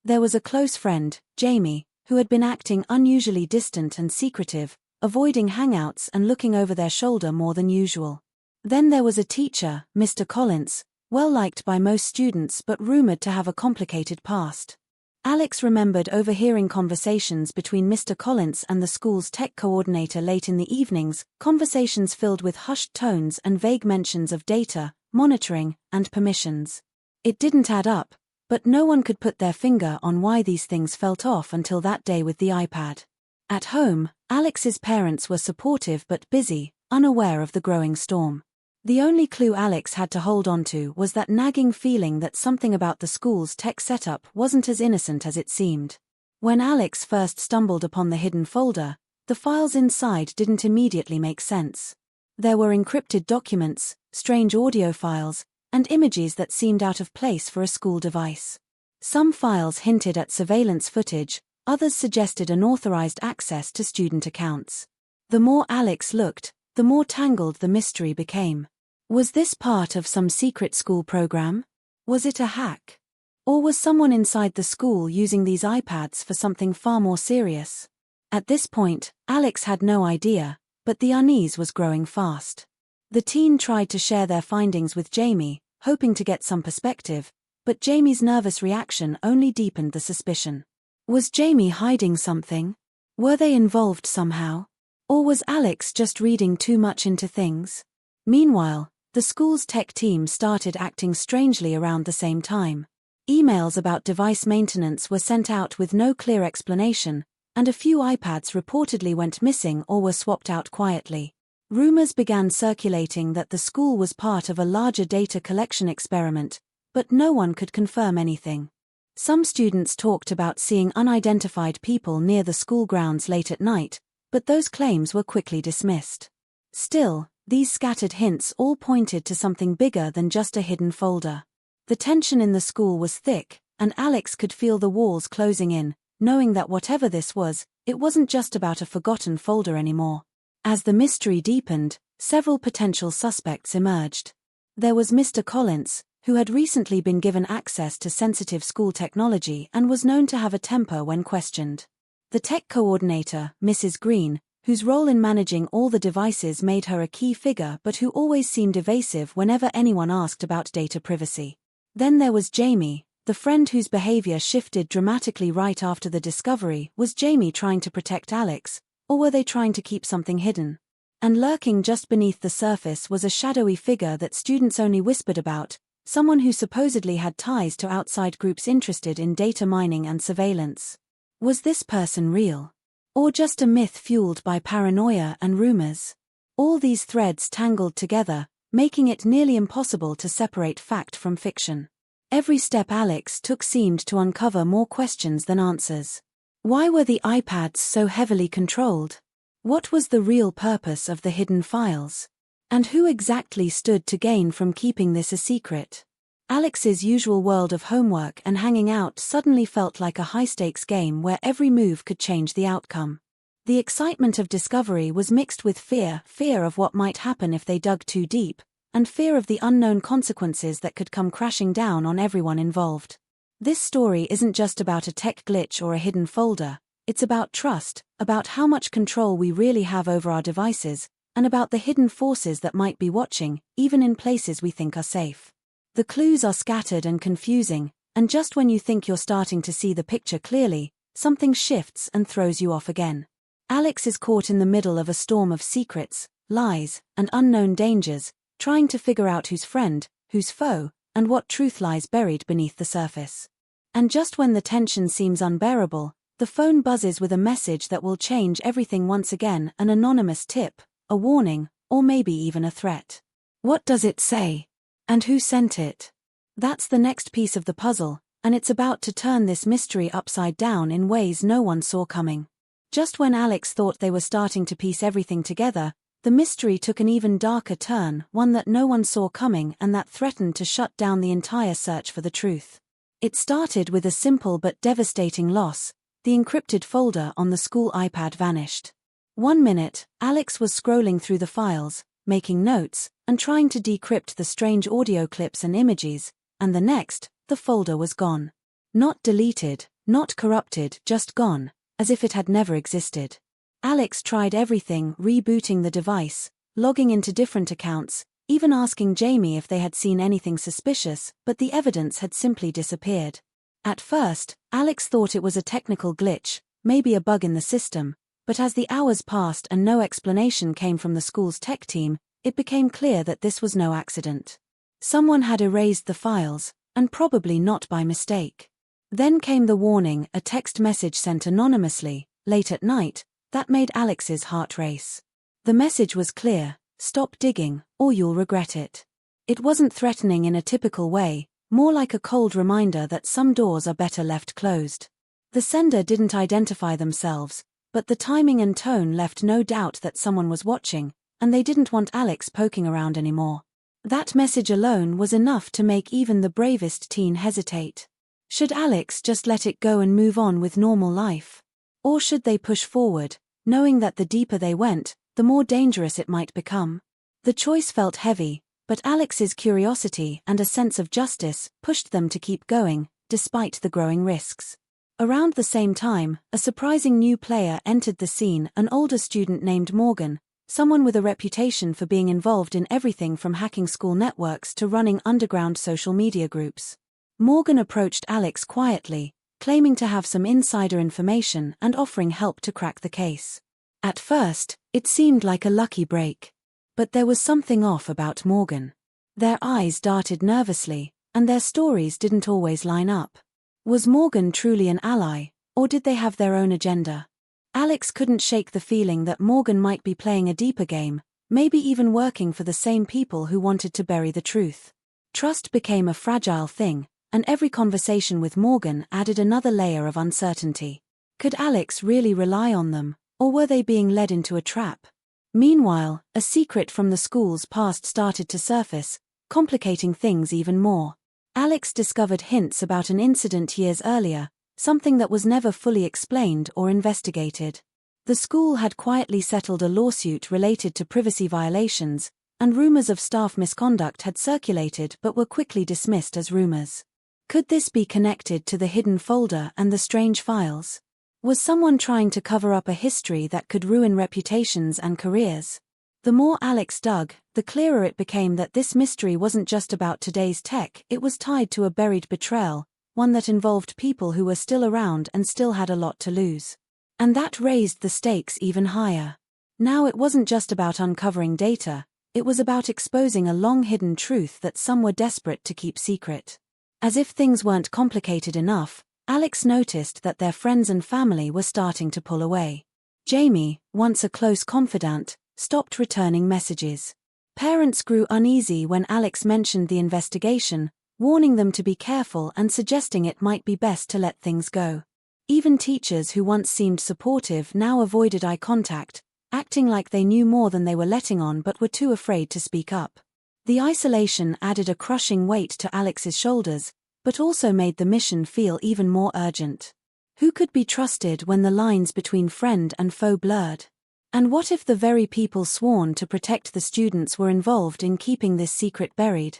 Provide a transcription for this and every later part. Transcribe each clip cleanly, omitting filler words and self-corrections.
There was a close friend, Jamie, who had been acting unusually distant and secretive, avoiding hangouts and looking over their shoulder more than usual. Then there was a teacher, Mr. Collins, well liked by most students but rumored to have a complicated past. Alex remembered overhearing conversations between Mr. Collins and the school's tech coordinator late in the evenings, conversations filled with hushed tones and vague mentions of data, monitoring, and permissions. It didn't add up, but no one could put their finger on why these things felt off until that day with the iPad. At home, Alex's parents were supportive but busy, unaware of the growing storm. The only clue Alex had to hold on to was that nagging feeling that something about the school's tech setup wasn't as innocent as it seemed. When Alex first stumbled upon the hidden folder, the files inside didn't immediately make sense. There were encrypted documents, strange audio files, and images that seemed out of place for a school device. Some files hinted at surveillance footage, others suggested unauthorized access to student accounts. The more Alex looked, the more tangled the mystery became. Was this part of some secret school program? Was it a hack? Or was someone inside the school using these iPads for something far more serious? At this point, Alex had no idea, but the unease was growing fast. The teen tried to share their findings with Jamie, hoping to get some perspective, but Jamie's nervous reaction only deepened the suspicion. Was Jamie hiding something? Were they involved somehow? Or was Alex just reading too much into things? Meanwhile, the school's tech team started acting strangely around the same time. Emails about device maintenance were sent out with no clear explanation, and a few iPads reportedly went missing or were swapped out quietly. Rumors began circulating that the school was part of a larger data collection experiment, but no one could confirm anything. Some students talked about seeing unidentified people near the school grounds late at night, but those claims were quickly dismissed. Still, these scattered hints all pointed to something bigger than just a hidden folder. The tension in the school was thick, and Alex could feel the walls closing in, knowing that whatever this was, it wasn't just about a forgotten folder anymore. As the mystery deepened, several potential suspects emerged. There was Mr. Collins, who had recently been given access to sensitive school technology and was known to have a temper when questioned. The tech coordinator, Mrs. Green, whose role in managing all the devices made her a key figure but who always seemed evasive whenever anyone asked about data privacy. Then there was Jamie, the friend whose behavior shifted dramatically right after the discovery. Was Jamie trying to protect Alex, or were they trying to keep something hidden? And lurking just beneath the surface was a shadowy figure that students only whispered about, someone who supposedly had ties to outside groups interested in data mining and surveillance. Was this person real? Or just a myth fueled by paranoia and rumors? All these threads tangled together, making it nearly impossible to separate fact from fiction. Every step Alex took seemed to uncover more questions than answers. Why were the iPads so heavily controlled? What was the real purpose of the hidden files? And who exactly stood to gain from keeping this a secret? Alex's usual world of homework and hanging out suddenly felt like a high-stakes game where every move could change the outcome. The excitement of discovery was mixed with fear of what might happen if they dug too deep, and fear of the unknown consequences that could come crashing down on everyone involved. This story isn't just about a tech glitch or a hidden folder, it's about trust, about how much control we really have over our devices, and about the hidden forces that might be watching, even in places we think are safe. The clues are scattered and confusing, and just when you think you're starting to see the picture clearly, something shifts and throws you off again. Alex is caught in the middle of a storm of secrets, lies, and unknown dangers, trying to figure out who's friend, who's foe, and what truth lies buried beneath the surface. And just when the tension seems unbearable, the phone buzzes with a message that will change everything once again: an anonymous tip, a warning, or maybe even a threat. What does it say? And who sent it? That's the next piece of the puzzle, and it's about to turn this mystery upside down in ways no one saw coming. Just when Alex thought they were starting to piece everything together, the mystery took an even darker turn, one that no one saw coming and that threatened to shut down the entire search for the truth. It started with a simple but devastating loss: the encrypted folder on the school iPad vanished. One minute, Alex was scrolling through the files, making notes, and trying to decrypt the strange audio clips and images, and the next, the folder was gone. Not deleted, not corrupted, just gone, as if it had never existed. Alex tried everything, rebooting the device, logging into different accounts, even asking Jamie if they had seen anything suspicious, but the evidence had simply disappeared. At first, Alex thought it was a technical glitch, maybe a bug in the system, but as the hours passed and no explanation came from the school's tech team, it became clear that this was no accident. Someone had erased the files, and probably not by mistake. Then came the warning, a text message sent anonymously, late at night, that made Alex's heart race. The message was clear: stop digging, or you'll regret it. It wasn't threatening in a typical way, more like a cold reminder that some doors are better left closed. The sender didn't identify themselves, but the timing and tone left no doubt that someone was watching, and they didn't want Alex poking around anymore. That message alone was enough to make even the bravest teen hesitate. Should Alex just let it go and move on with normal life? Or should they push forward, knowing that the deeper they went, the more dangerous it might become? The choice felt heavy, but Alex's curiosity and a sense of justice pushed them to keep going, despite the growing risks. Around the same time, a surprising new player entered the scene, an older student named Morgan, someone with a reputation for being involved in everything from hacking school networks to running underground social media groups. Morgan approached Alex quietly, claiming to have some insider information and offering help to crack the case. At first, it seemed like a lucky break. But there was something off about Morgan. Their eyes darted nervously, and their stories didn't always line up. Was Morgan truly an ally, or did they have their own agenda? Alex couldn't shake the feeling that Morgan might be playing a deeper game, maybe even working for the same people who wanted to bury the truth. Trust became a fragile thing, and every conversation with Morgan added another layer of uncertainty. Could Alex really rely on them, or were they being led into a trap? Meanwhile, a secret from the school's past started to surface, complicating things even more. Alex discovered hints about an incident years earlier, something that was never fully explained or investigated. The school had quietly settled a lawsuit related to privacy violations, and rumors of staff misconduct had circulated but were quickly dismissed as rumors. Could this be connected to the hidden folder and the strange files? Was someone trying to cover up a history that could ruin reputations and careers? The more Alex dug, the clearer it became that this mystery wasn't just about today's tech, it was tied to a buried betrayal, one that involved people who were still around and still had a lot to lose. And that raised the stakes even higher. Now it wasn't just about uncovering data, it was about exposing a long-hidden truth that some were desperate to keep secret. As if things weren't complicated enough, Alex noticed that their friends and family were starting to pull away. Jamie, once a close confidant, stopped returning messages. Parents grew uneasy when Alex mentioned the investigation, warning them to be careful and suggesting it might be best to let things go. Even teachers who once seemed supportive now avoided eye contact, acting like they knew more than they were letting on but were too afraid to speak up. The isolation added a crushing weight to Alex's shoulders, but also made the mission feel even more urgent. Who could be trusted when the lines between friend and foe blurred? And what if the very people sworn to protect the students were involved in keeping this secret buried?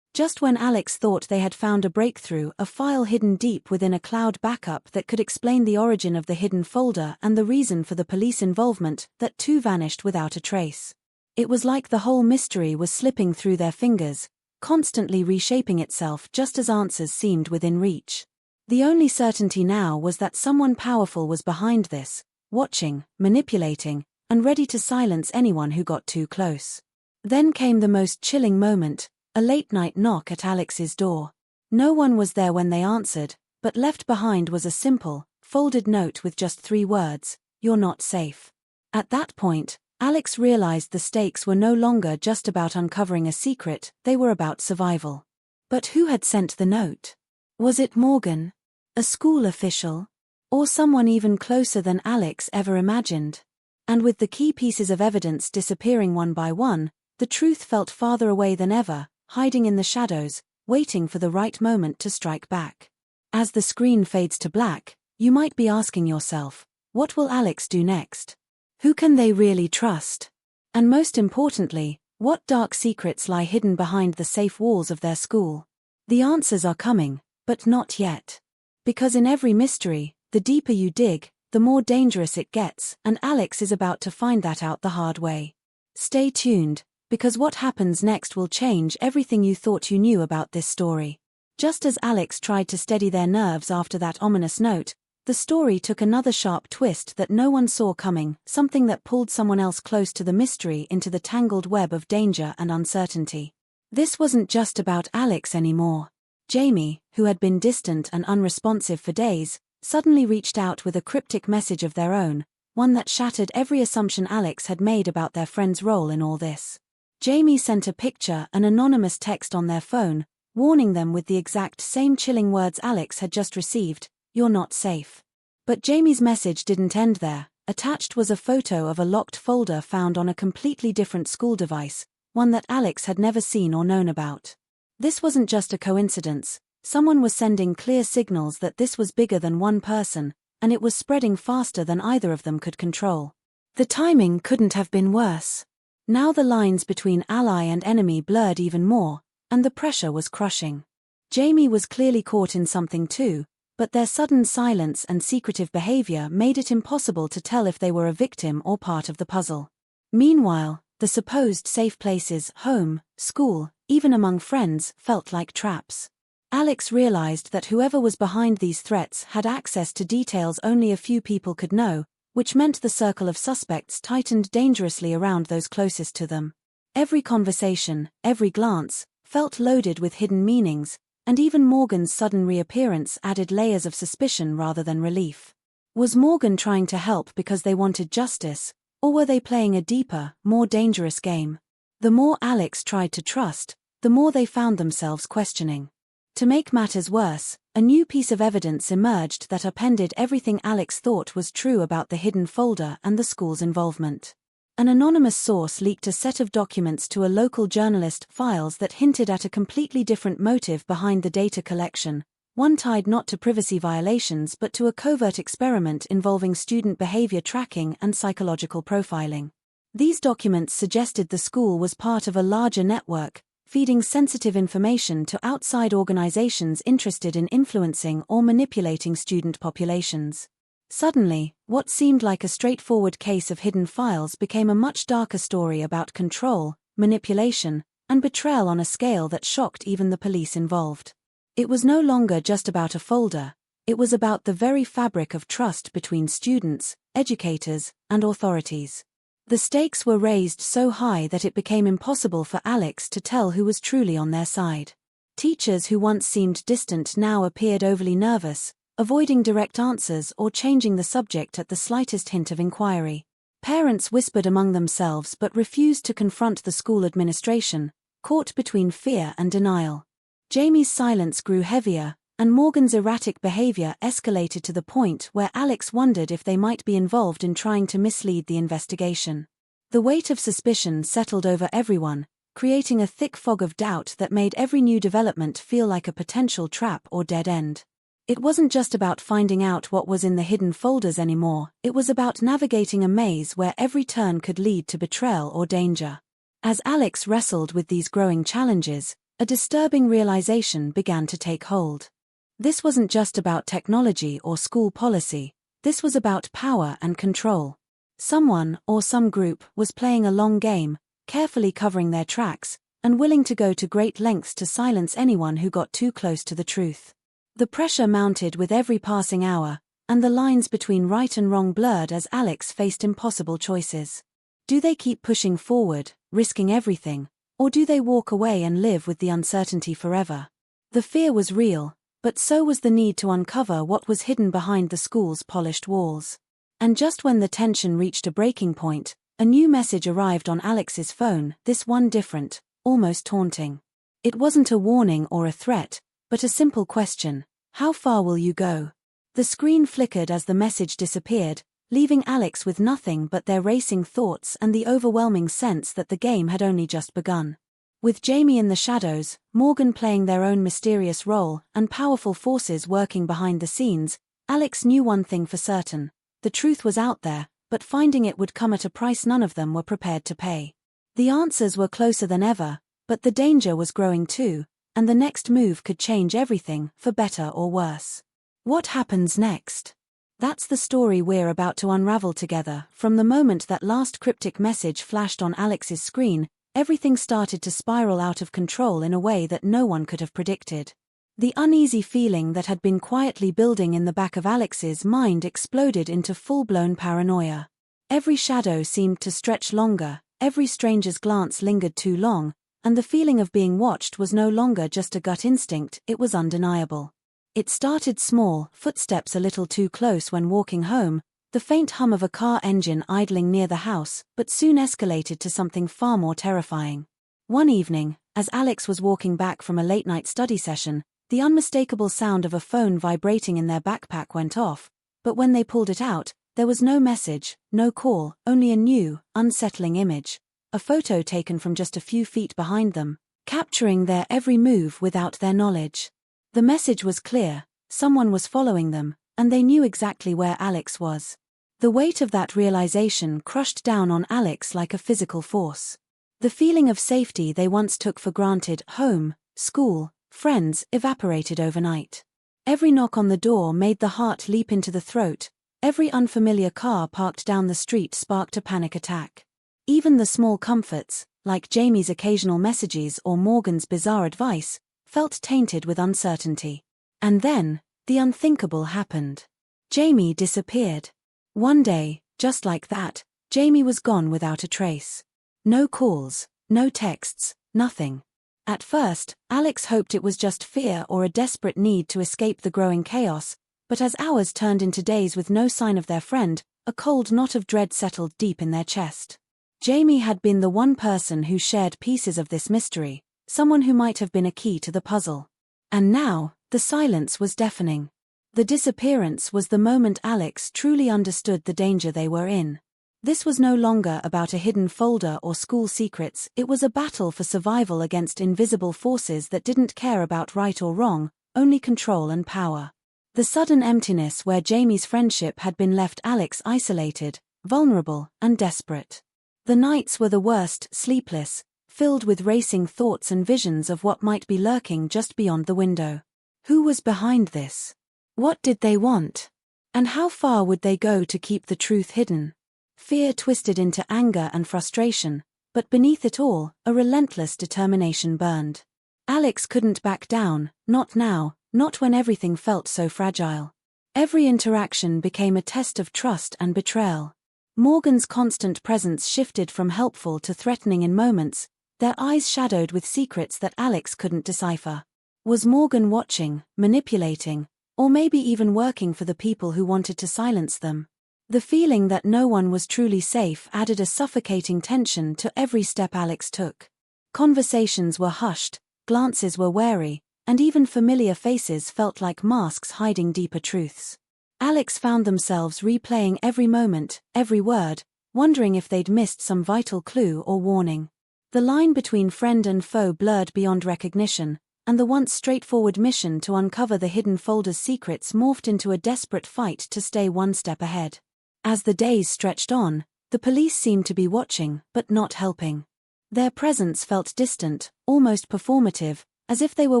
Just when Alex thought they had found a breakthrough, a file hidden deep within a cloud backup that could explain the origin of the hidden folder and the reason for the police involvement, that too vanished without a trace. It was like the whole mystery was slipping through their fingers, constantly reshaping itself just as answers seemed within reach. The only certainty now was that someone powerful was behind this, watching, manipulating, and ready to silence anyone who got too close. Then came the most chilling moment, a late-night knock at Alex's door. No one was there when they answered, but left behind was a simple, folded note with just 3 words, "You're not safe." At that point, Alex realized the stakes were no longer just about uncovering a secret, they were about survival. But who had sent the note? Was it Morgan? A school official? Or someone even closer than Alex ever imagined? And with the key pieces of evidence disappearing one by one, the truth felt farther away than ever, hiding in the shadows, waiting for the right moment to strike back. As the screen fades to black, you might be asking yourself, what will Alex do next? Who can they really trust? And most importantly, what dark secrets lie hidden behind the safe walls of their school? The answers are coming, but not yet. Because in every mystery, the deeper you dig, the more dangerous it gets, and Alex is about to find that out the hard way. Stay tuned, because what happens next will change everything you thought you knew about this story. Just as Alex tried to steady their nerves after that ominous note, the story took another sharp twist that no one saw coming, something that pulled someone else close to the mystery into the tangled web of danger and uncertainty. This wasn't just about Alex anymore. Jamie, who had been distant and unresponsive for days, suddenly reached out with a cryptic message of their own, one that shattered every assumption Alex had made about their friend's role in all this. Jamie sent a picture, an anonymous text on their phone, warning them with the exact same chilling words Alex had just received, "You're not safe." But Jamie's message didn't end there. Attached was a photo of a locked folder found on a completely different school device, one that Alex had never seen or known about. This wasn't just a coincidence. Someone was sending clear signals that this was bigger than one person, and it was spreading faster than either of them could control. The timing couldn't have been worse. Now the lines between ally and enemy blurred even more, and the pressure was crushing. Jamie was clearly caught in something too, but their sudden silence and secretive behavior made it impossible to tell if they were a victim or part of the puzzle. Meanwhile, the supposed safe places, home, school, even among friends, felt like traps. Alex realized that whoever was behind these threats had access to details only a few people could know, which meant the circle of suspects tightened dangerously around those closest to them. Every conversation, every glance, felt loaded with hidden meanings, and even Morgan's sudden reappearance added layers of suspicion rather than relief. Was Morgan trying to help because they wanted justice, or were they playing a deeper, more dangerous game? The more Alex tried to trust, the more they found themselves questioning. To make matters worse, a new piece of evidence emerged that upended everything Alex thought was true about the hidden folder and the school's involvement. An anonymous source leaked a set of documents to a local journalist, files that hinted at a completely different motive behind the data collection, one tied not to privacy violations but to a covert experiment involving student behavior tracking and psychological profiling. These documents suggested the school was part of a larger network, feeding sensitive information to outside organizations interested in influencing or manipulating student populations. Suddenly, what seemed like a straightforward case of hidden files became a much darker story about control, manipulation, and betrayal on a scale that shocked even the police involved. It was no longer just about a folder, it was about the very fabric of trust between students, educators, and authorities. The stakes were raised so high that it became impossible for Alex to tell who was truly on their side. Teachers who once seemed distant now appeared overly nervous, avoiding direct answers or changing the subject at the slightest hint of inquiry. Parents whispered among themselves but refused to confront the school administration, caught between fear and denial. Jamie's silence grew heavier, and Morgan's erratic behavior escalated to the point where Alex wondered if they might be involved in trying to mislead the investigation. The weight of suspicion settled over everyone, creating a thick fog of doubt that made every new development feel like a potential trap or dead end. It wasn't just about finding out what was in the hidden folders anymore, it was about navigating a maze where every turn could lead to betrayal or danger. As Alex wrestled with these growing challenges, a disturbing realization began to take hold. This wasn't just about technology or school policy, this was about power and control. Someone, or some group, was playing a long game, carefully covering their tracks, and willing to go to great lengths to silence anyone who got too close to the truth. The pressure mounted with every passing hour, and the lines between right and wrong blurred as Alex faced impossible choices. Do they keep pushing forward, risking everything, or do they walk away and live with the uncertainty forever? The fear was real, but so was the need to uncover what was hidden behind the school's polished walls. And just when the tension reached a breaking point, a new message arrived on Alex's phone, this one different, almost taunting. It wasn't a warning or a threat, but a simple question: how far will you go? The screen flickered as the message disappeared, leaving Alex with nothing but their racing thoughts and the overwhelming sense that the game had only just begun. With Jamie in the shadows, Morgan playing their own mysterious role, and powerful forces working behind the scenes, Alex knew one thing for certain: the truth was out there, but finding it would come at a price none of them were prepared to pay. The answers were closer than ever, but the danger was growing too, and the next move could change everything, for better or worse. What happens next? That's the story we're about to unravel together. From the moment that last cryptic message flashed on Alex's screen, everything started to spiral out of control in a way that no one could have predicted. The uneasy feeling that had been quietly building in the back of Alex's mind exploded into full-blown paranoia. Every shadow seemed to stretch longer, every stranger's glance lingered too long, and the feeling of being watched was no longer just a gut instinct, it was undeniable. It started small, footsteps a little too close when walking home, the faint hum of a car engine idling near the house, but soon escalated to something far more terrifying. One evening, as Alex was walking back from a late-night study session, the unmistakable sound of a phone vibrating in their backpack went off, but when they pulled it out, there was no message, no call, only a new, unsettling image. A photo taken from just a few feet behind them, capturing their every move without their knowledge. The message was clear, someone was following them, and they knew exactly where Alex was. The weight of that realization crushed down on Alex like a physical force. The feeling of safety they once took for granted, home, school, friends, evaporated overnight. Every knock on the door made the heart leap into the throat, every unfamiliar car parked down the street sparked a panic attack. Even the small comforts, like Jamie's occasional messages or Morgan's bizarre advice, felt tainted with uncertainty. And then, the unthinkable happened. Jamie disappeared. One day, just like that, Jamie was gone without a trace. No calls, no texts, nothing. At first, Alex hoped it was just fear or a desperate need to escape the growing chaos, but as hours turned into days with no sign of their friend, a cold knot of dread settled deep in their chest. Jamie had been the one person who shared pieces of this mystery, someone who might have been a key to the puzzle. And now, the silence was deafening. The disappearance was the moment Alex truly understood the danger they were in. This was no longer about a hidden folder or school secrets, it was a battle for survival against invisible forces that didn't care about right or wrong, only control and power. The sudden emptiness where Jamie's friendship had been left Alex isolated, vulnerable, and desperate. The nights were the worst, sleepless, filled with racing thoughts and visions of what might be lurking just beyond the window. Who was behind this? What did they want? And how far would they go to keep the truth hidden? Fear twisted into anger and frustration, but beneath it all, a relentless determination burned. Alex couldn't back down, not now, not when everything felt so fragile. Every interaction became a test of trust and betrayal. Morgan's constant presence shifted from helpful to threatening in moments, their eyes shadowed with secrets that Alex couldn't decipher. Was Morgan watching, manipulating, or maybe even working for the people who wanted to silence them? The feeling that no one was truly safe added a suffocating tension to every step Alex took. Conversations were hushed, glances were wary, and even familiar faces felt like masks hiding deeper truths. Alex found themselves replaying every moment, every word, wondering if they'd missed some vital clue or warning. The line between friend and foe blurred beyond recognition, and the once straightforward mission to uncover the hidden folder's secrets morphed into a desperate fight to stay one step ahead. As the days stretched on, the police seemed to be watching, but not helping. Their presence felt distant, almost performative, as if they were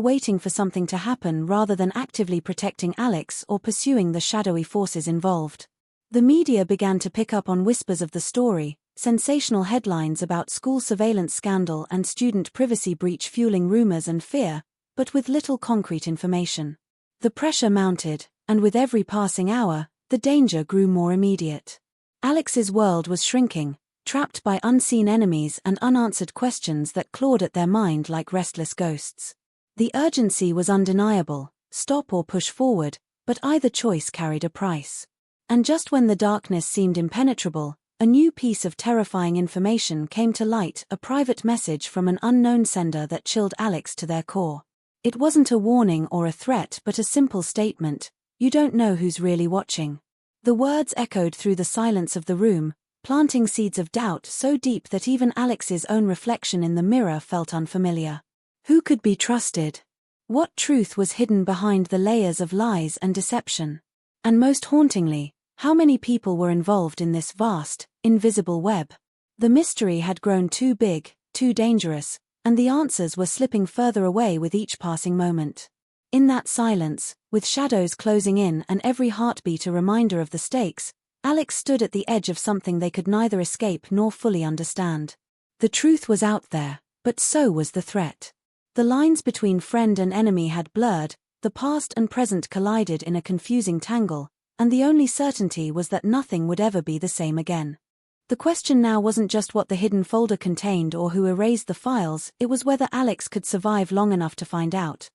waiting for something to happen rather than actively protecting Alex or pursuing the shadowy forces involved. The media began to pick up on whispers of the story, sensational headlines about school surveillance scandal and student privacy breach fueling rumors and fear, but with little concrete information. The pressure mounted, and with every passing hour, the danger grew more immediate. Alex's world was shrinking, trapped by unseen enemies and unanswered questions that clawed at their mind like restless ghosts. The urgency was undeniable, stop or push forward, but either choice carried a price. And just when the darkness seemed impenetrable, a new piece of terrifying information came to light, a private message from an unknown sender that chilled Alex to their core. It wasn't a warning or a threat but a simple statement, "You don't know who's really watching." The words echoed through the silence of the room, planting seeds of doubt so deep that even Alex's own reflection in the mirror felt unfamiliar. Who could be trusted? What truth was hidden behind the layers of lies and deception? And most hauntingly, how many people were involved in this vast, invisible web? The mystery had grown too big, too dangerous, and the answers were slipping further away with each passing moment. In that silence, with shadows closing in and every heartbeat a reminder of the stakes, Alex stood at the edge of something they could neither escape nor fully understand. The truth was out there, but so was the threat. The lines between friend and enemy had blurred, the past and present collided in a confusing tangle, and the only certainty was that nothing would ever be the same again. The question now wasn't just what the hidden folder contained or who erased the files, it was whether Alex could survive long enough to find out.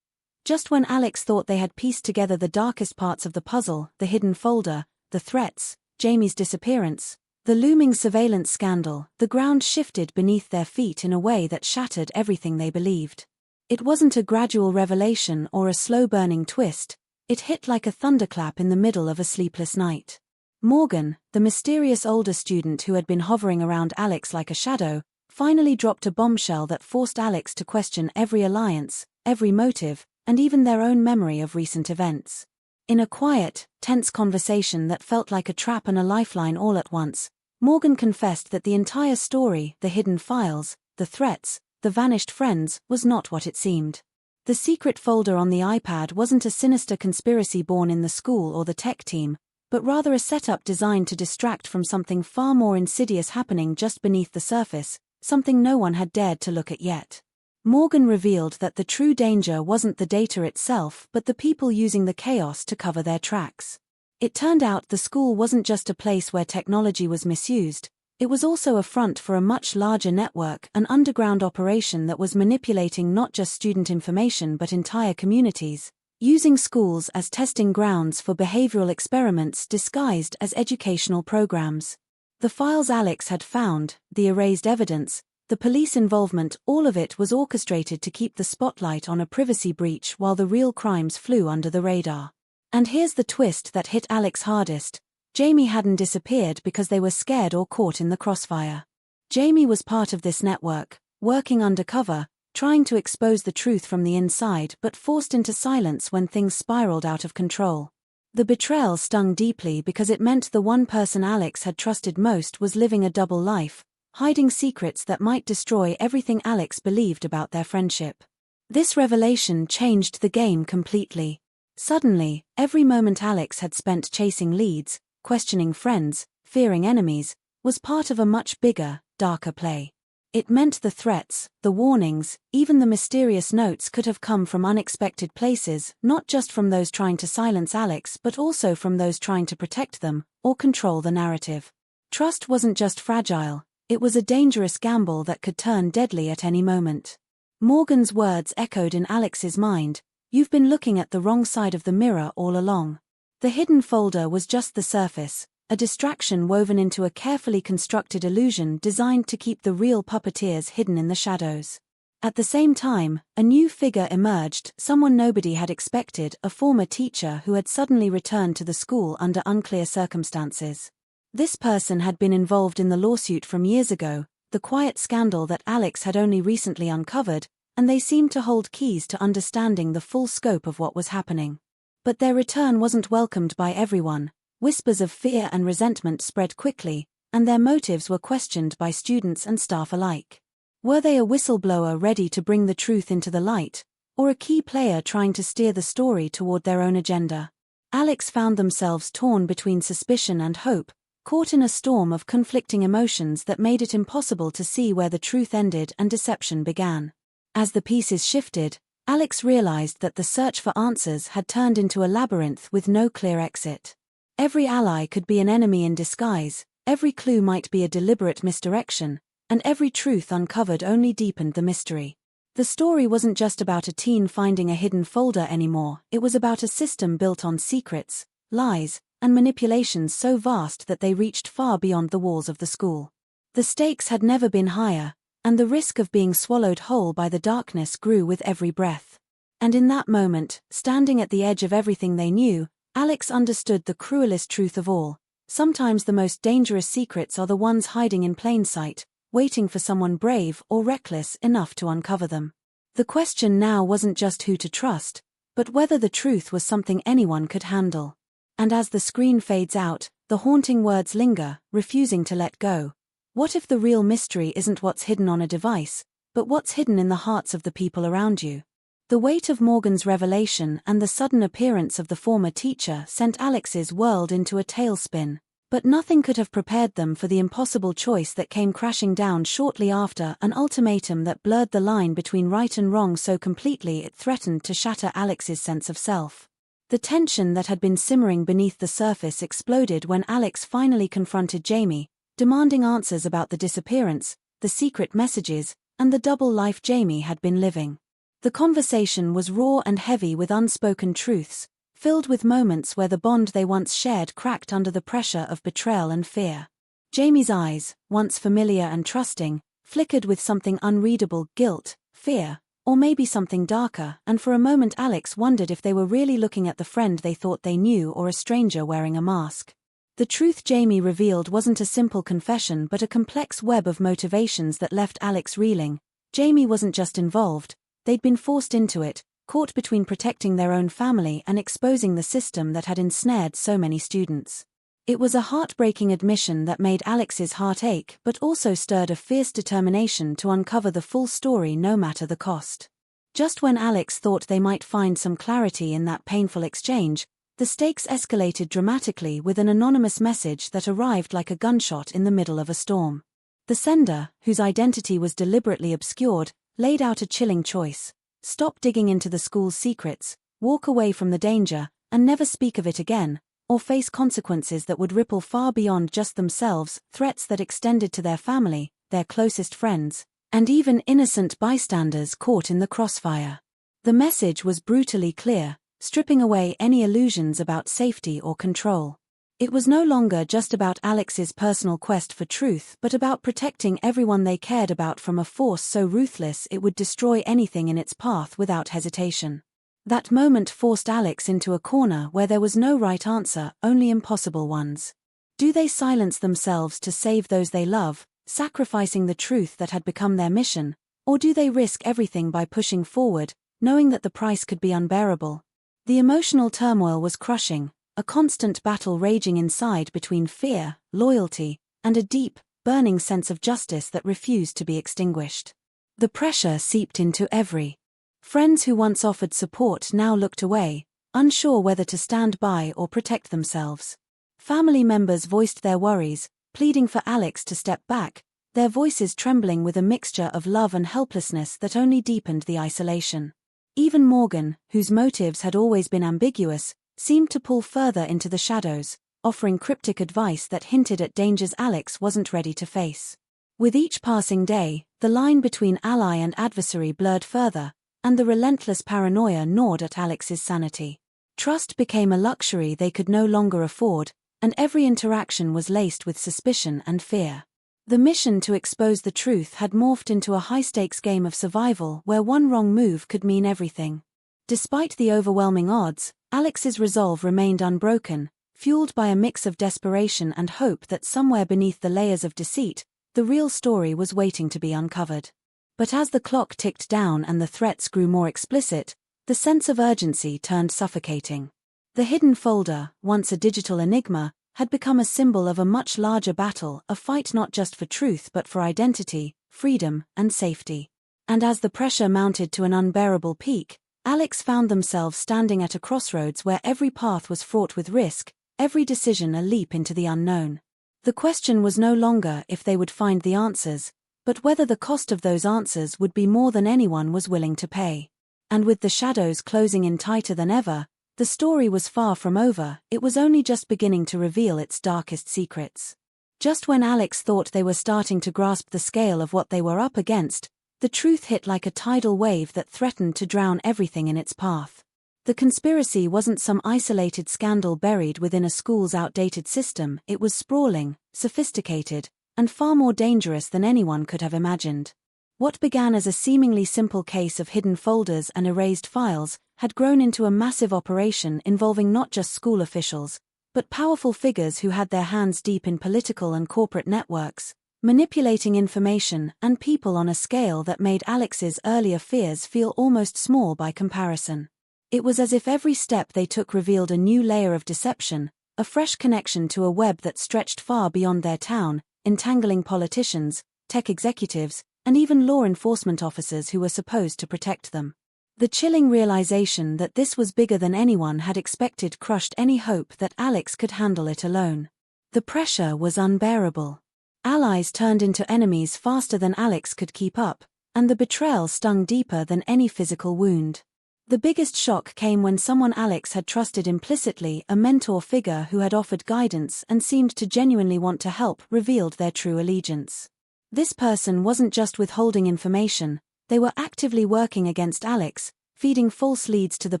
Just when Alex thought they had pieced together the darkest parts of the puzzle, the hidden folder, the threats, Jamie's disappearance, the looming surveillance scandal, the ground shifted beneath their feet in a way that shattered everything they believed. It wasn't a gradual revelation or a slow-burning twist, it hit like a thunderclap in the middle of a sleepless night. Morgan, the mysterious older student who had been hovering around Alex like a shadow, finally dropped a bombshell that forced Alex to question every alliance, every motive, and even their own memory of recent events. In a quiet, tense conversation that felt like a trap and a lifeline all at once, Morgan confessed that the entire story, the hidden files, the threats, the vanished friends, was not what it seemed. The secret folder on the iPad wasn't a sinister conspiracy born in the school or the tech team, but rather a setup designed to distract from something far more insidious happening just beneath the surface, something no one had dared to look at yet. Morgan revealed that the true danger wasn't the data itself but the people using the chaos to cover their tracks. It turned out the school wasn't just a place where technology was misused, it was also a front for a much larger network, an underground operation that was manipulating not just student information but entire communities, using schools as testing grounds for behavioral experiments disguised as educational programs. The files Alex had found, the erased evidence, the police involvement, all of it was orchestrated to keep the spotlight on a privacy breach while the real crimes flew under the radar. And here's the twist that hit Alex hardest. Jamie hadn't disappeared because they were scared or caught in the crossfire. Jamie was part of this network, working undercover, trying to expose the truth from the inside but forced into silence when things spiraled out of control. The betrayal stung deeply because it meant the one person Alex had trusted most was living a double life, hiding secrets that might destroy everything Alex believed about their friendship. This revelation changed the game completely. Suddenly, every moment Alex had spent chasing leads, questioning friends, fearing enemies, was part of a much bigger, darker play. It meant the threats, the warnings, even the mysterious notes could have come from unexpected places, not just from those trying to silence Alex but also from those trying to protect them, or control the narrative. Trust wasn't just fragile, it was a dangerous gamble that could turn deadly at any moment. Morgan's words echoed in Alex's mind, "You've been looking at the wrong side of the mirror all along." The hidden folder was just the surface, a distraction woven into a carefully constructed illusion designed to keep the real puppeteers hidden in the shadows. At the same time, a new figure emerged, someone nobody had expected, a former teacher who had suddenly returned to the school under unclear circumstances. This person had been involved in the lawsuit from years ago, the quiet scandal that Alex had only recently uncovered, and they seemed to hold keys to understanding the full scope of what was happening. But their return wasn't welcomed by everyone. Whispers of fear and resentment spread quickly, and their motives were questioned by students and staff alike. Were they a whistleblower ready to bring the truth into the light, or a key player trying to steer the story toward their own agenda? Alex found themselves torn between suspicion and hope, caught in a storm of conflicting emotions that made it impossible to see where the truth ended and deception began. As the pieces shifted, Alex realized that the search for answers had turned into a labyrinth with no clear exit. Every ally could be an enemy in disguise, every clue might be a deliberate misdirection, and every truth uncovered only deepened the mystery. The story wasn't just about a teen finding a hidden folder anymore, it was about a system built on secrets, lies, and manipulations so vast that they reached far beyond the walls of the school. The stakes had never been higher, and the risk of being swallowed whole by the darkness grew with every breath. And in that moment, standing at the edge of everything they knew, Alex understood the cruelest truth of all. Sometimes the most dangerous secrets are the ones hiding in plain sight, waiting for someone brave or reckless enough to uncover them. The question now wasn't just who to trust, but whether the truth was something anyone could handle. And as the screen fades out, the haunting words linger, refusing to let go. What if the real mystery isn't what's hidden on a device, but what's hidden in the hearts of the people around you? The weight of Morgan's revelation and the sudden appearance of the former teacher sent Alex's world into a tailspin. But nothing could have prepared them for the impossible choice that came crashing down shortly after, an ultimatum that blurred the line between right and wrong so completely it threatened to shatter Alex's sense of self. The tension that had been simmering beneath the surface exploded when Alex finally confronted Jamie, demanding answers about the disappearance, the secret messages, and the double life Jamie had been living. The conversation was raw and heavy with unspoken truths, filled with moments where the bond they once shared cracked under the pressure of betrayal and fear. Jamie's eyes, once familiar and trusting, flickered with something unreadable: guilt, fear, or maybe something darker, and for a moment Alex wondered if they were really looking at the friend they thought they knew or a stranger wearing a mask. The truth Jamie revealed wasn't a simple confession but a complex web of motivations that left Alex reeling. Jamie wasn't just involved, they'd been forced into it, caught between protecting their own family and exposing the system that had ensnared so many students. It was a heartbreaking admission that made Alex's heart ache but also stirred a fierce determination to uncover the full story no matter the cost. Just when Alex thought they might find some clarity in that painful exchange, the stakes escalated dramatically with an anonymous message that arrived like a gunshot in the middle of a storm. The sender, whose identity was deliberately obscured, laid out a chilling choice: stop digging into the school's secrets, walk away from the danger, and never speak of it again, or face consequences that would ripple far beyond just themselves, threats that extended to their family, their closest friends, and even innocent bystanders caught in the crossfire. The message was brutally clear, stripping away any illusions about safety or control. It was no longer just about Alex's personal quest for truth but about protecting everyone they cared about from a force so ruthless it would destroy anything in its path without hesitation. That moment forced Alex into a corner where there was no right answer, only impossible ones. Do they silence themselves to save those they love, sacrificing the truth that had become their mission, or do they risk everything by pushing forward, knowing that the price could be unbearable? The emotional turmoil was crushing, a constant battle raging inside between fear, loyalty, and a deep, burning sense of justice that refused to be extinguished. The pressure seeped into every. Friends who once offered support now looked away, unsure whether to stand by or protect themselves. Family members voiced their worries, pleading for Alex to step back, their voices trembling with a mixture of love and helplessness that only deepened the isolation. Even Morgan, whose motives had always been ambiguous, seemed to pull further into the shadows, offering cryptic advice that hinted at dangers Alex wasn't ready to face. With each passing day, the line between ally and adversary blurred further, and the relentless paranoia gnawed at Alex's sanity. Trust became a luxury they could no longer afford, and every interaction was laced with suspicion and fear. The mission to expose the truth had morphed into a high-stakes game of survival where one wrong move could mean everything. Despite the overwhelming odds, Alex's resolve remained unbroken, fueled by a mix of desperation and hope that somewhere beneath the layers of deceit, the real story was waiting to be uncovered. But as the clock ticked down and the threats grew more explicit, the sense of urgency turned suffocating. The hidden folder, once a digital enigma, had become a symbol of a much larger battle, a fight not just for truth but for identity, freedom, and safety. And as the pressure mounted to an unbearable peak, Alex found themselves standing at a crossroads where every path was fraught with risk, every decision a leap into the unknown. The question was no longer if they would find the answers, but whether the cost of those answers would be more than anyone was willing to pay. And with the shadows closing in tighter than ever, the story was far from over, it was only just beginning to reveal its darkest secrets. Just when Alex thought they were starting to grasp the scale of what they were up against, the truth hit like a tidal wave that threatened to drown everything in its path. The conspiracy wasn't some isolated scandal buried within a school's outdated system, it was sprawling, sophisticated, and far more dangerous than anyone could have imagined. What began as a seemingly simple case of hidden folders and erased files had grown into a massive operation involving not just school officials, but powerful figures who had their hands deep in political and corporate networks, manipulating information and people on a scale that made Alex's earlier fears feel almost small by comparison. It was as if every step they took revealed a new layer of deception, a fresh connection to a web that stretched far beyond their town, entangling politicians, tech executives, and even law enforcement officers who were supposed to protect them. The chilling realization that this was bigger than anyone had expected crushed any hope that Alex could handle it alone. The pressure was unbearable. Allies turned into enemies faster than Alex could keep up, and the betrayal stung deeper than any physical wound. The biggest shock came when someone Alex had trusted implicitly, a mentor figure who had offered guidance and seemed to genuinely want to help, revealed their true allegiance. This person wasn't just withholding information, they were actively working against Alex, feeding false leads to the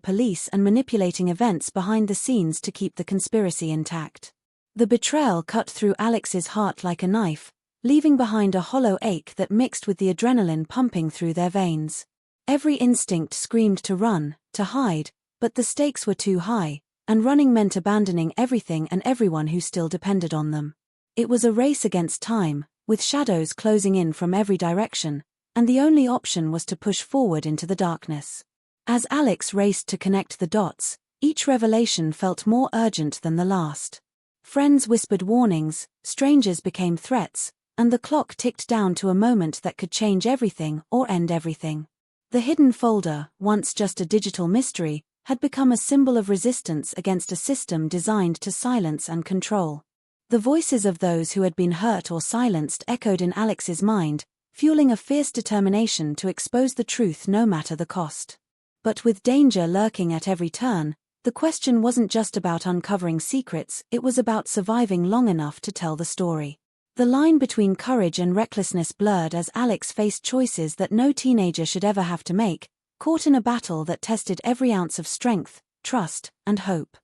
police and manipulating events behind the scenes to keep the conspiracy intact. The betrayal cut through Alex's heart like a knife, leaving behind a hollow ache that mixed with the adrenaline pumping through their veins. Every instinct screamed to run, to hide, but the stakes were too high, and running meant abandoning everything and everyone who still depended on them. It was a race against time, with shadows closing in from every direction, and the only option was to push forward into the darkness. As Alex raced to connect the dots, each revelation felt more urgent than the last. Friends whispered warnings, strangers became threats, and the clock ticked down to a moment that could change everything or end everything. The hidden folder, once just a digital mystery, had become a symbol of resistance against a system designed to silence and control. The voices of those who had been hurt or silenced echoed in Alex's mind, fueling a fierce determination to expose the truth no matter the cost. But with danger lurking at every turn, the question wasn't just about uncovering secrets, it was about surviving long enough to tell the story. The line between courage and recklessness blurred as Alex faced choices that no teenager should ever have to make, caught in a battle that tested every ounce of strength, trust, and hope.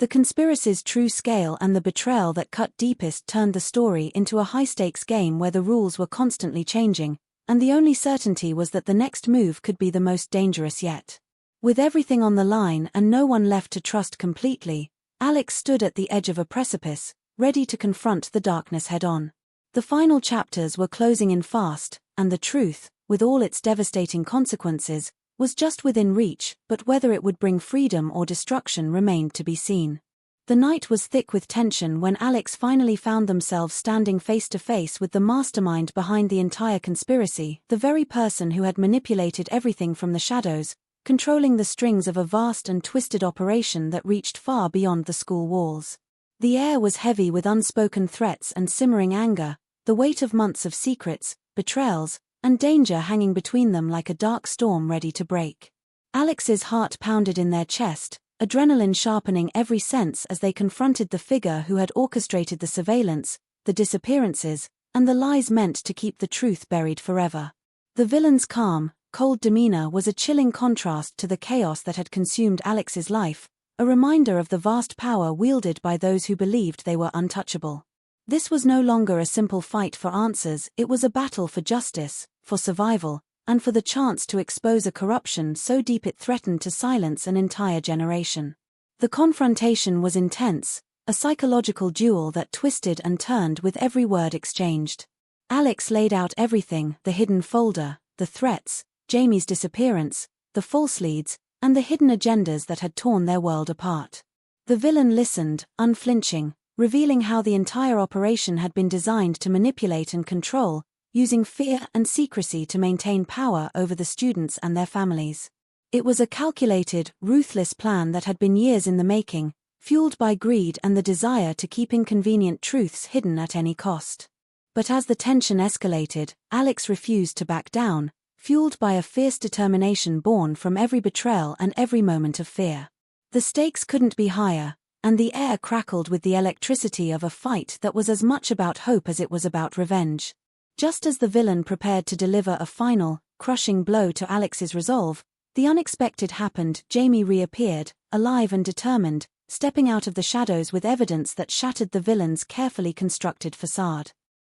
The conspiracy's true scale and the betrayal that cut deepest turned the story into a high-stakes game where the rules were constantly changing, and the only certainty was that the next move could be the most dangerous yet. With everything on the line and no one left to trust completely, Alex stood at the edge of a precipice, ready to confront the darkness head-on. The final chapters were closing in fast, and the truth, with all its devastating consequences, was just within reach, but whether it would bring freedom or destruction remained to be seen. The night was thick with tension when Alex finally found themselves standing face to face with the mastermind behind the entire conspiracy, the very person who had manipulated everything from the shadows, controlling the strings of a vast and twisted operation that reached far beyond the school walls. The air was heavy with unspoken threats and simmering anger, the weight of months of secrets, betrayals, and danger hanging between them like a dark storm ready to break. Alex's heart pounded in their chest, adrenaline sharpening every sense as they confronted the figure who had orchestrated the surveillance, the disappearances, and the lies meant to keep the truth buried forever. The villain's calm, cold demeanor was a chilling contrast to the chaos that had consumed Alex's life, a reminder of the vast power wielded by those who believed they were untouchable. This was no longer a simple fight for answers, it was a battle for justice, for survival, and for the chance to expose a corruption so deep it threatened to silence an entire generation. The confrontation was intense, a psychological duel that twisted and turned with every word exchanged. Alex laid out everything, the hidden folder, the threats, Jamie's disappearance, the false leads, and the hidden agendas that had torn their world apart. The villain listened, unflinching, revealing how the entire operation had been designed to manipulate and control, using fear and secrecy to maintain power over the students and their families. It was a calculated, ruthless plan that had been years in the making, fueled by greed and the desire to keep inconvenient truths hidden at any cost. But as the tension escalated, Alex refused to back down, fueled by a fierce determination born from every betrayal and every moment of fear. The stakes couldn't be higher, and the air crackled with the electricity of a fight that was as much about hope as it was about revenge. Just as the villain prepared to deliver a final, crushing blow to Alex's resolve, the unexpected happened. Jamie reappeared, alive and determined, stepping out of the shadows with evidence that shattered the villain's carefully constructed facade.